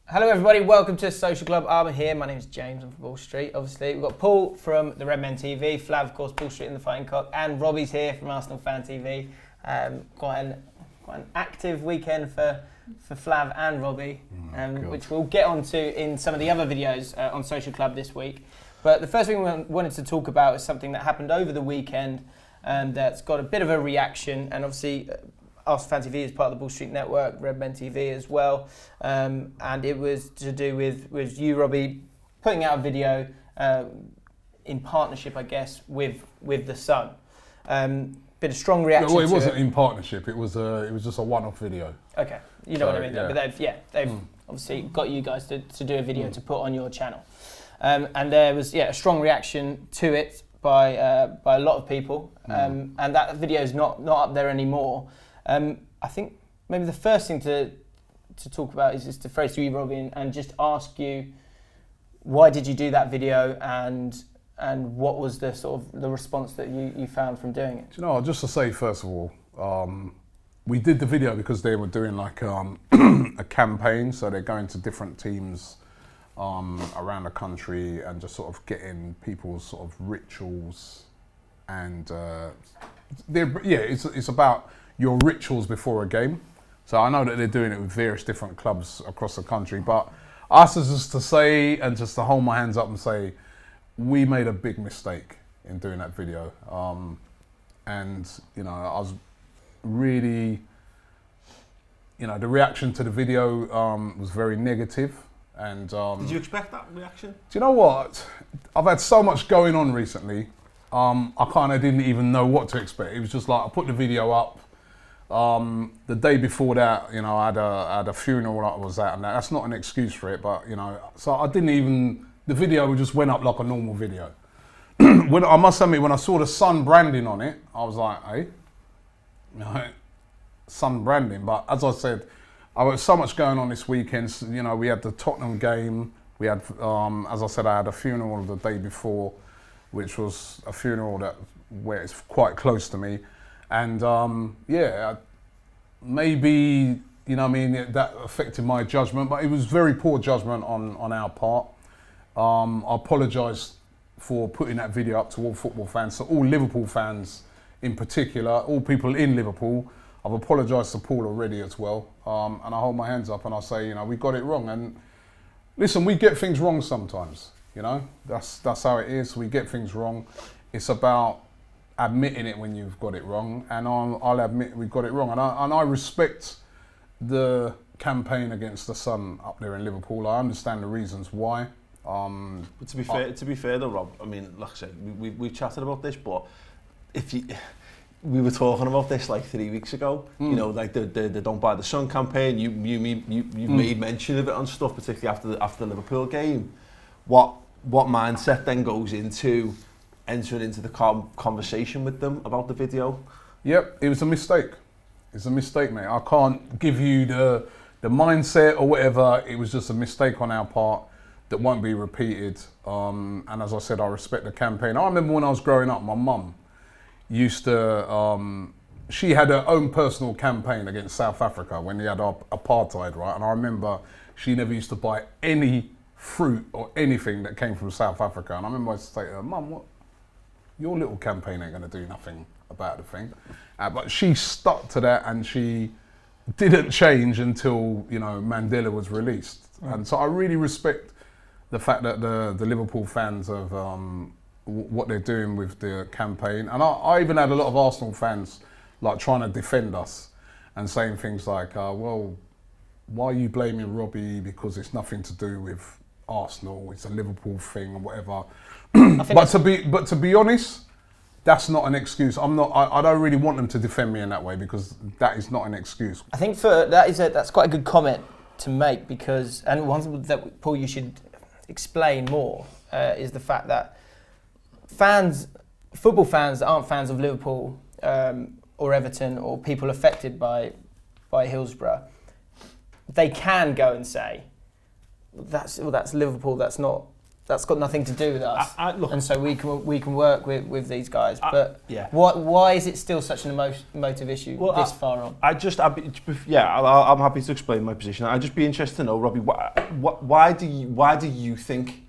Hello everybody, welcome to Social Club. I'm here, my name's James, I'm from Ball Street, obviously. We've got Paul from the Redmen TV, Flav, of course, Ball Street and the Fighting Cock, and Robbie's here from Arsenal Fan TV. Quite an active weekend for Flav and Robbie, which we'll get onto in some of the other videos on Social Club this week. But the first thing we wanted to talk about is something that happened over the weekend that's got a bit of a reaction, and obviously Arsenal Fan TV is part of the Ball Street Network, Redmen TV as well, and it was to do with you, Robbie, putting out a video in partnership, I guess, with the Sun. Bit of strong reaction. Well, it wasn't in partnership. It was just a one-off video. Okay, you know what I mean. Yeah. But they've obviously got you guys to do a video to put on your channel, and there was a strong reaction to it by a lot of people, and that video is not up there anymore. I think maybe the first thing to talk about is just to phrase to you, Robbie, and just ask you, why did you do that video, and what was the sort of the response that you found from doing it? Do you know, just to say first of all, we did the video because they were doing like a campaign, so they're going to different teams around the country and just sort of getting people's sort of rituals, and it's about your rituals before a game. So I know that they're doing it with various different clubs across the country, but us is just to say, and just to hold my hands up and say, we made a big mistake in doing that video. And, you know, I was really, you know, the reaction to the video was very negative. And did you expect that reaction? Do you know what? I've had so much going on recently. I kind of didn't even know what to expect. It was just like, I put the video up. The day before that, you know, I had a funeral that I was at, and that's not an excuse for it, but, you know, so I didn't even, the video just went up like a normal video. I must admit, when I saw the Sun branding on it, I was like, hey, you know, Sun branding. But as I said, I was so much going on this weekend. So, you know, we had the Tottenham game. We had, as I said, I had a funeral the day before, which was a funeral where it's quite close to me. And maybe, you know what I mean, that affected my judgment, but it was very poor judgment on our part. I apologise for putting that video up to all football fans, so all Liverpool fans in particular, all people in Liverpool. I've apologised to Paul already as well, and I hold my hands up and I say, you know, we got it wrong. And listen, we get things wrong sometimes, you know, that's how it is. We get things wrong. It's about admitting it when you've got it wrong, and I'll admit we got it wrong, and I respect the campaign against the Sun up there in Liverpool. I understand the reasons why. But to be fair though, Rob, I mean, like I said, we've chatted about this, but we were talking about this like 3 weeks ago. You know, like the Don't Buy the Sun campaign. You made mention of it and stuff, particularly after the Liverpool game. What mindset then goes into entering into the conversation with them about the video? Yep, it was a mistake. It's a mistake, mate. I can't give you the mindset or whatever. It was just a mistake on our part that won't be repeated. And as I said, I respect the campaign. I remember when I was growing up, my mum used to, she had her own personal campaign against South Africa when they had apartheid, right? And I remember she never used to buy any fruit or anything that came from South Africa. And I remember I used to say to her, Mum, what? Your little campaign ain't going to do nothing about the thing. But she stuck to that, and she didn't change until, you know, Mandela was released. And so I really respect the fact that the Liverpool fans of what they're doing with the campaign. And I even had a lot of Arsenal fans like trying to defend us and saying things like, well, why are you blaming Robbie, because it's nothing to do with Arsenal, it's a Liverpool thing or whatever. But to be honest, that's not an excuse. I don't really want them to defend me in that way, because that is not an excuse. I think that's quite a good comment to make, because, and one that, Paul, you should explain more, is the fact that football fans that aren't fans of Liverpool or Everton or people affected by Hillsborough, they can go and say, that's Liverpool, that's not that's got nothing to do with us, look, and so we can work with these guys. But yeah. why is it still such an emotive issue this far on? I'm happy to explain my position. I'd just be interested to know, Robbie, why do you think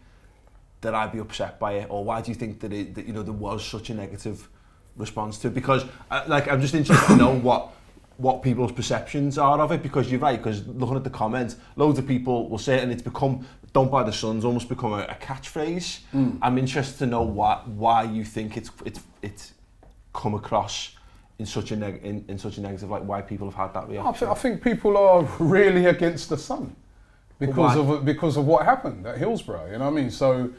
that I'd be upset by it, or why do you think that there was such a negative response to it? Because I'm just interested to know what people's perceptions are of it, because you're right, because looking at the comments, loads of people will say it, and it's become, "Don't buy the Sun's," almost become a catchphrase. I'm interested to know why you think it's come across in such a negative, like why people have had that reaction. I think people are really against the Sun because of what happened at Hillsborough, you know what I mean? So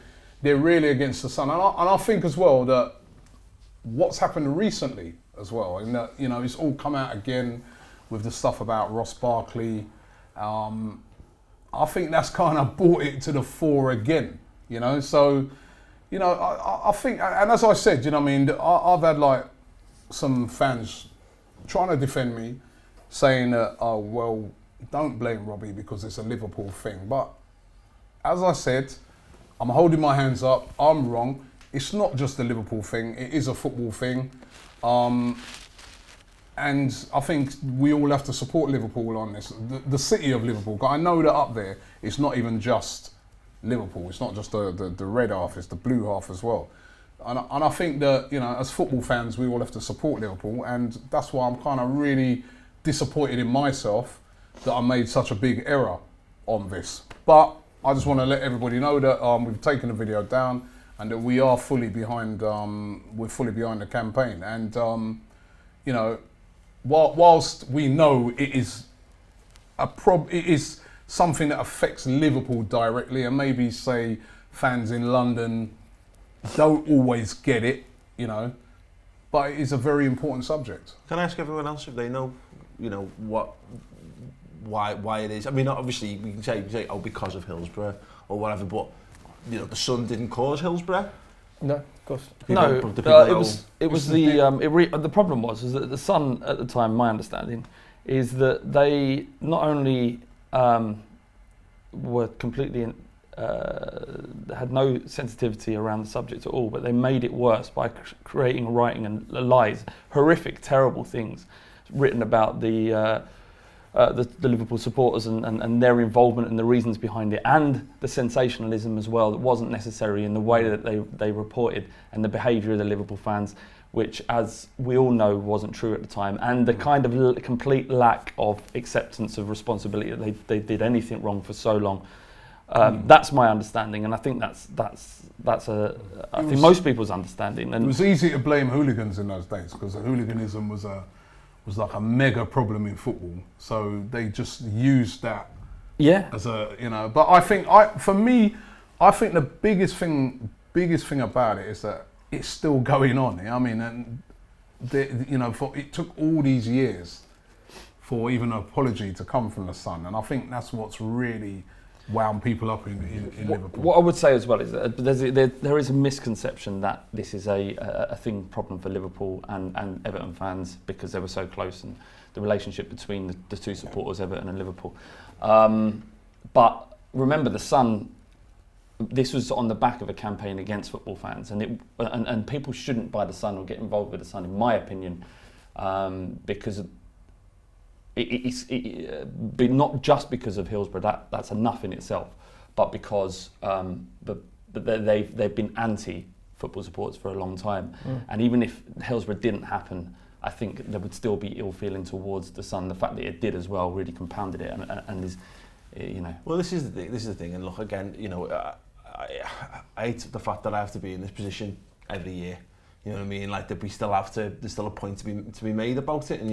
they're really against the Sun, and I think as well that what's happened recently as well, and that, it's all come out again with the stuff about Ross Barkley. I think that's kind of brought it to the fore again, So, I think, and as I said, I've had like some fans trying to defend me, saying that, oh well, don't blame Robbie because it's a Liverpool thing. But as I said, I'm holding my hands up. I'm wrong. It's not just a Liverpool thing. It is a football thing. And I think we all have to support Liverpool on this. The city of Liverpool. I know that up there, it's not even just Liverpool. It's not just the red half, it's the blue half as well. And I think that, as football fans, we all have to support Liverpool. And that's why I'm kind of really disappointed in myself that I made such a big error on this. But I just want to let everybody know that we've taken the video down, and that we are fully behind. We're fully behind the campaign, and whilst we know it is it is something that affects Liverpool directly, and maybe say fans in London don't always get it, but it is a very important subject. Can I ask everyone else if they know, why it is? I mean, obviously we can say, oh, because of Hillsborough or whatever, but the Sun didn't cause Hillsborough. No, of course. The problem was that the Sun at the time, my understanding, is that they not only were completely had no sensitivity around the subject at all, but they made it worse by creating, writing, and lies, horrific, terrible things written about the Liverpool supporters and their involvement and the reasons behind it, and the sensationalism as well that wasn't necessary in the way that they reported, and the behaviour of the Liverpool fans, which, as we all know, wasn't true at the time, and the kind of complete lack of acceptance of responsibility that they did anything wrong for so long. That's my understanding, and I think I think most people's understanding. And it was easy to blame hooligans in those days, because hooliganism was like a mega problem in football. So they just used that as a, but I think the biggest thing about it is that it's still going on. I mean, and it took all these years for even an apology to come from the Sun, and I think that's what's really wound people up in Liverpool. What I would say as well is that there is a misconception that this is a problem for Liverpool and Everton fans, because they were so close, and the relationship between the two supporters, Everton and Liverpool. But remember, the Sun, this was on the back of a campaign against football fans, and people shouldn't buy the Sun or get involved with the Sun, in my opinion, because but not just because of Hillsborough, that's enough in itself, but because they've been anti-football supporters for a long time. And even if Hillsborough didn't happen, I think there would still be ill feeling towards the Sun. The fact that it did as well really compounded it, and is, Well, this is the thing, and look, again, I hate the fact that I have to be in this position every year. You know what I mean? Like, that we still have to. There's still a point to be made about it, and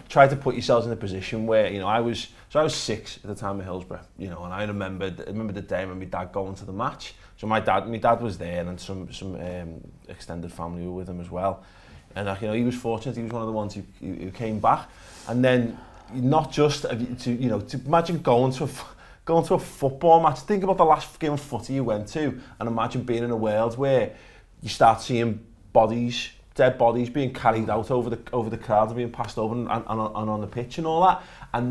try to put yourselves in a position where I was 6 at the time of Hillsborough, and I remember the day when my dad going to the match. So my dad was there, and some extended family were with him as well, and he was fortunate. He was one of the ones who came back, and then not just to imagine going to a football match. Think about the last game of footy you went to, and imagine being in a world where you start seeing dead bodies being carried out over the crowd and being passed over and on the pitch and all that, and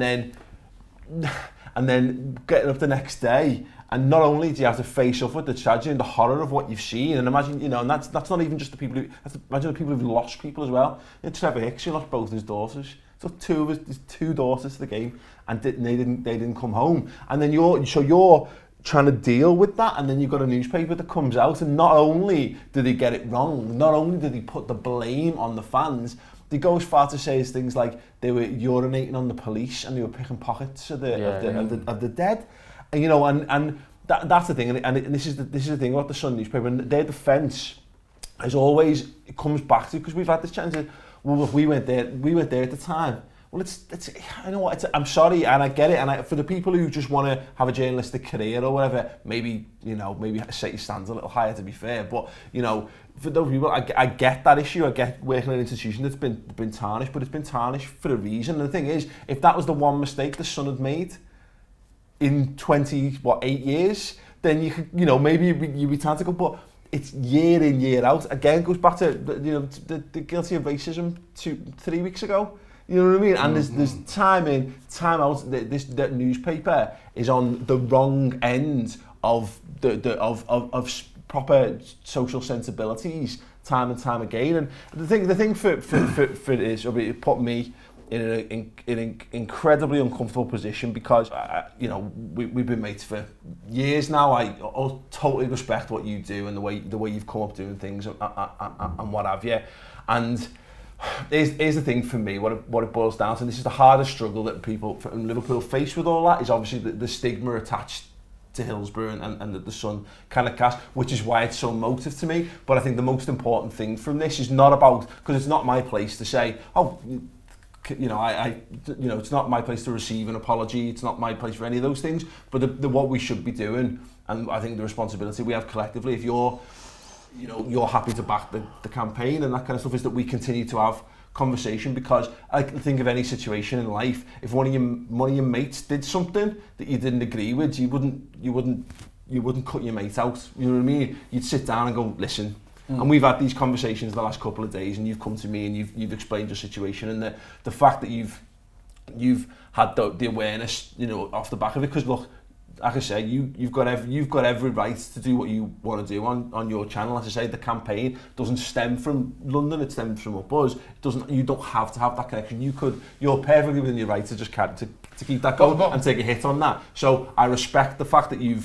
then getting up the next day And not only do you have to face up with the tragedy and the horror of what you've seen, and imagine, you know, and that's not even just the people who, imagine the people who've lost people as well. You know, Trevor Hicks, he lost both his daughters. So his two daughters to the game, and they didn't come home. And then you're trying to deal with that, and then you've got a newspaper that comes out, and not only do they get it wrong, not only do they put the blame on the fans, they go as far to say things like they were urinating on the police and they were picking pockets of the dead. And, you know, and that's the thing, and this is the thing about the Sun newspaper, and their defence is always, it comes back to, because we've had this chance of, well, look, we went there at the time. Well, it's I know what, I'm sorry, and I get it, and for the people who just want to have a journalistic career or whatever, maybe set your stands a little higher, to be fair, but, you know, for those people, I get that issue. I get working in an institution that's been tarnished, but it's been tarnished for a reason. And the thing is, if that was the one mistake the Sun had made in 8 years, then you could, you know, maybe you'd be time to go, but it's year in, year out. Again, goes back to, you know, the guilty of racism 3 weeks ago. You know what I mean? And there's time in, time out. That newspaper is on the wrong end of of proper social sensibilities time and time again. And the thing for it is, it put me in an incredibly uncomfortable position, because you know, we've been mates for years now. I totally respect what you do and the way you've come up doing things and what have you. And here's the thing for me, what it boils down to, and this is the hardest struggle that people in Liverpool face with all that, is obviously the stigma attached to Hillsborough and the Sun kind of cast, which is why it's so emotive to me. But I think the most important thing from this is not about, because it's not my place to say, oh, you know, you know, it's not my place to receive an apology, it's not my place for any of those things, but what we should be doing, and I think the responsibility we have collectively, if you're happy to back the campaign and that kind of stuff, is that we continue to have conversation. Because I can think of any situation in life, if one of your mates did something that you didn't agree with, you wouldn't cut your mate out. You know what I mean? You'd sit down and go, listen. And we've had these conversations the last couple of days, and you've come to me and you've explained your situation, and the fact that you've had the awareness, you know, off the back of it. Because look, like I say, you've got every right to do what you want to do on your channel. As I say, the campaign doesn't stem from London; it stems from up us. You don't have to have that connection. You're perfectly within your right to just to keep that going and take a hit on that. So I respect the fact that you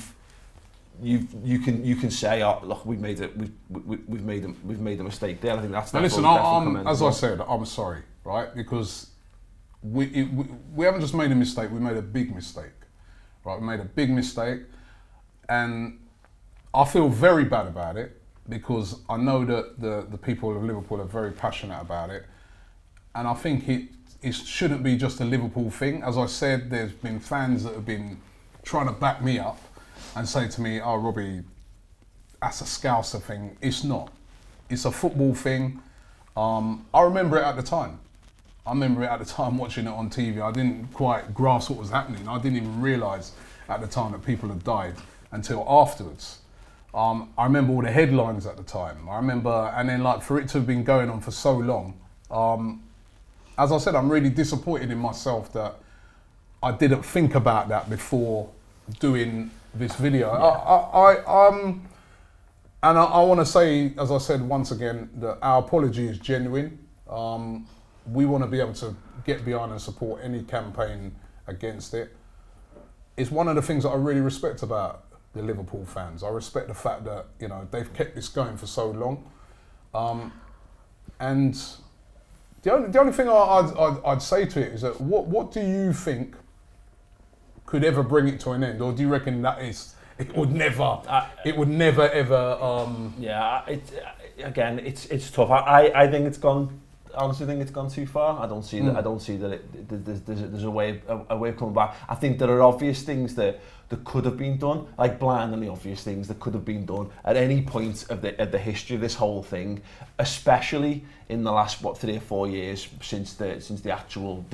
can say, oh, look, we've made a mistake there. I think that's. Now listen, as I said, I'm sorry, right? Because we haven't just made a mistake; we made a big mistake. Right, we made a big mistake, and I feel very bad about it, because I know that the people of Liverpool are very passionate about it, and I think it shouldn't be just a Liverpool thing. As I said, there's been fans that have been trying to back me up and say to me, oh, Robbie, that's a Scouser thing. It's not. It's a football thing. I remember it at the time. Watching it on TV. I didn't quite grasp what was happening. I didn't even realise at the time that people had died until afterwards. I remember all the headlines at the time. I remember, and then like for it to have been going on for so long. As I said, I'm really disappointed in myself that I didn't think about that before doing this video. Yeah. I want to say, as I said once again, that our apology is genuine. We want to be able to get behind and support any campaign against it. It's one of the things that I really respect about the Liverpool fans. I respect the fact that, you know, they've kept this going for so long. And the only thing I'd say to it is that what do you think could ever bring it to an end, or do you reckon that it would never ever? Yeah, it's tough. I think it's gone. Honestly, think it's gone too far. I don't see that. I don't see that there's a way of coming back. I think there are obvious things that could have been done, like blindly obvious things that could have been done at any point of the history of this whole thing, especially in the last 3 or 4 years since the actual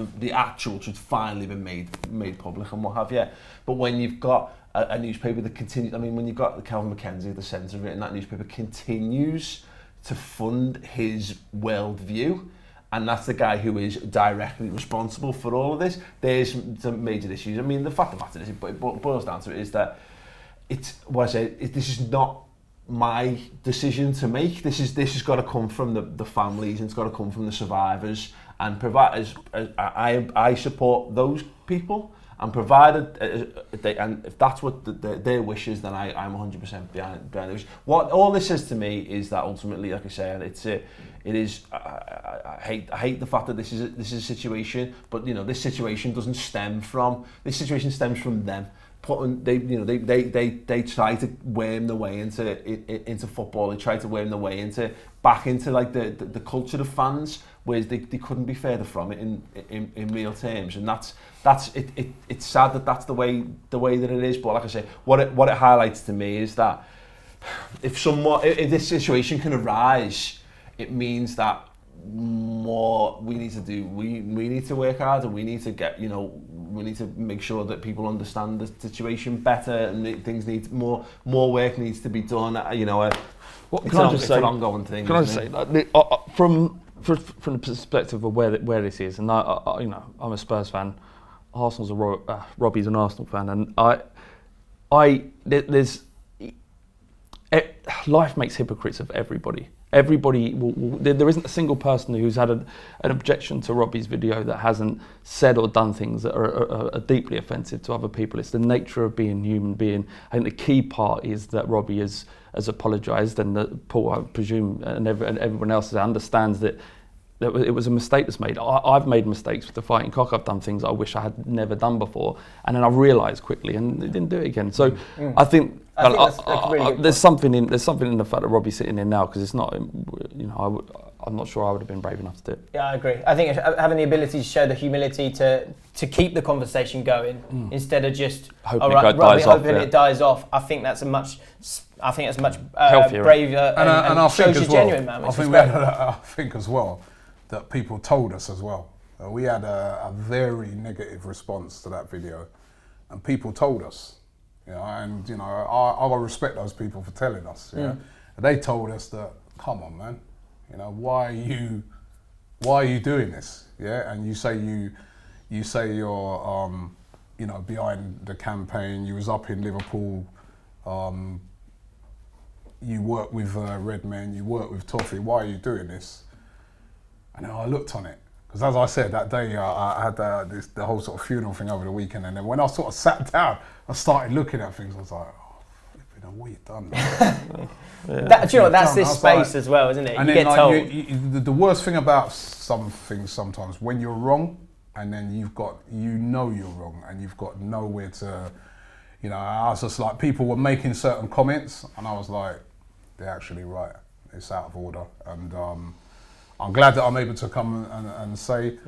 truth finally been made public and what have you. But when you've got a newspaper that continues, I mean, when you've got Calvin Mackenzie at the centre of it, and that newspaper continues to fund his worldview, and that's the guy who is directly responsible for all of this. There's some major issues. I mean, the fact of the matter is, it boils down to it, is that it's what I say. This is not my decision to make. This has got to come from the families, and it's got to come from the survivors. And I support those people, and provided and if that's what their wish is, then I'm 100% behind it. What all this says to me is that ultimately, like I say, I hate the fact that this is a situation, but this situation stems from them. They try to worm their way into football. They try to worm their way back into like the culture of fans, whereas they couldn't be further from it in real terms. And it's sad that that's the way that it is. But like I say, what it highlights to me is that if this situation can arise, it means that more we need to do. We need to work hard, and we need to get we need to make sure that people understand the situation better, and things need more work needs to be done. It's an ongoing thing. Can I just say, like, from the perspective of where this is, and I'm a Spurs fan, Arsenal's Robbie's an Arsenal fan, and life makes hypocrites of everybody. Everybody there isn't a single person who's had an objection to Robbie's video that hasn't said or done things that are deeply offensive to other people. It's the nature of being a human being. I think the key part is that Robbie has apologised, and that Paul, I presume, and everyone else understands that it was a mistake that's made. I've made mistakes with the fighting cock. I've done things I wish I had never done before, and then I realised quickly and didn't do it again. So I think that's really there's something in the fact that Robbie's sitting there now, because it's not. I'm not sure I would have been brave enough to do it. Yeah, I agree. I think having the ability to show the humility to keep the conversation going instead of just hoping it dies off. I think that's much healthier, braver, and I shows think you genuine, man. I think as well that people told us as well. We had a very negative response to that video, and people told us, and I respect those people for telling us. They told us that, come on, man, why are you doing this? Yeah, and you say you're behind the campaign. You was up in Liverpool. You work with Redmen. You work with Toffee. Why are you doing this? And then I looked on it, because as I said that day, I had the whole sort of funeral thing over the weekend, and then when I sort of sat down, I started looking at things. I was like, what you done? That's this space as well, isn't it? And you then, get told. The worst thing about some things sometimes, when you're wrong, and then you're wrong, and you've got nowhere to, I was just like, people were making certain comments, and I was like, they're actually right. It's out of order, and I'm glad that I'm able to come and say.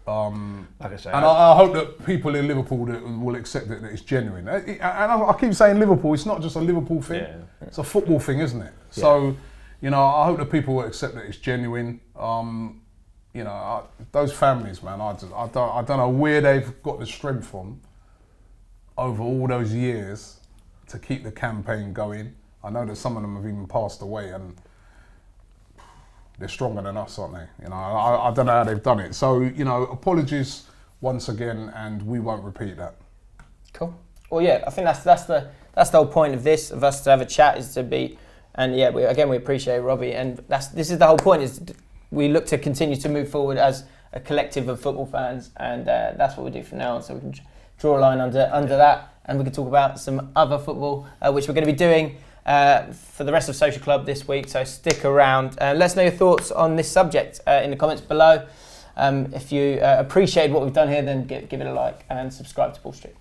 Like I say, and I hope that people in Liverpool will accept that it's genuine. And I keep saying Liverpool, it's not just a Liverpool thing, it's a football thing, isn't it? Yeah. So, I hope that people will accept that it's genuine. Those families, man, I don't know where they've got the strength from over all those years to keep the campaign going. I know that some of them have even passed away, and they're stronger than us, aren't they? I don't know how they've done it. So, apologies once again, and we won't repeat that. Cool. Well, yeah, I think that's the whole point of this, of us to have a chat, is to be, and yeah, we appreciate Robbie, and this is the whole point, is we look to continue to move forward as a collective of football fans, and that's what we do from now on. So we can draw a line under that, and we can talk about some other football, which we're going to be doing for the rest of Social Club this week, so stick around. Let us know your thoughts on this subject in the comments below. If you appreciate what we've done here, then give it a like and subscribe to Ball Street.